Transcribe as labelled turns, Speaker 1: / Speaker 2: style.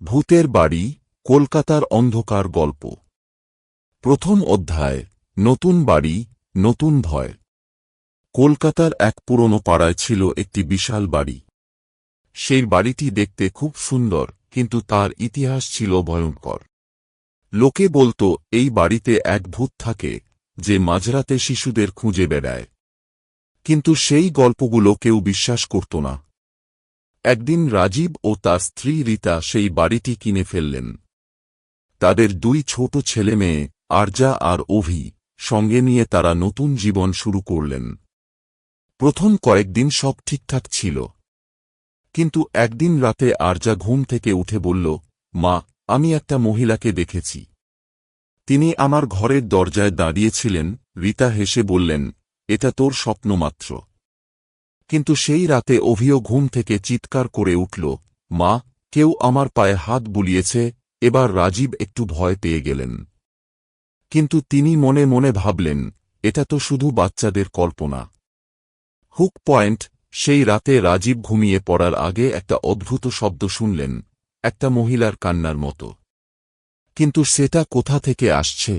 Speaker 1: ভূতের বাড়ি, কলকাতার অন্ধকার গল্প। প্রথম অধ্যায়। নতুন বাড়ি, নতুন ভয়। কলকাতার এক পুরনো পাড়ায় ছিল একটি বিশাল বাড়ি। সেই বাড়িটি দেখতে খুব সুন্দর, কিন্তু তার ইতিহাস ছিল ভয়ঙ্কর। লোকে বলতো এই বাড়িতে এক ভূত থাকে, যে মাঝরাতে শিশুদের খুঁজে বেড়ায়। কিন্তু সেই গল্পগুলো কেউ বিশ্বাস করত না। একদিন রাজীব ও তার স্ত্রী রীতা সেই বাড়িটি কিনে ফেললেন। তাদের দুই ছোট ছেলে মেয়ে, আরজা আর অভি, সঙ্গে নিয়ে তারা নতুন জীবন শুরু করলেন। প্রথম কয়েকদিন সব ঠিকঠাক ছিল, কিন্তু একদিন রাতে আরজা ঘুম থেকে উঠে বলল, মা, আমি একটা মহিলাকে দেখেছি। তিনি আমার ঘরের দরজায় দাঁড়িয়েছিলেন। রীতা হেসে বললেন, এটা তোর স্বপ্ন মাত্র। কিন্তু সেই রাতে অভিও ঘুম থেকে চিৎকার করে উঠল, মা, কেউ আমার পায়ে হাত বুলিয়েছে। এবার রাজীব একটু ভয় পেয়ে গেলেন, কিন্তু তিনি মনে মনে ভাবলেন, এটা তো শুধু বাচ্চাদের কল্পনা। Hook point. সেই রাতে রাজীব ঘুমিয়ে পড়ার আগে একটা অদ্ভুত শব্দ শুনলেন, একটা মহিলার কান্নার মতো। কিন্তু সেটা কোথা থেকে আসছে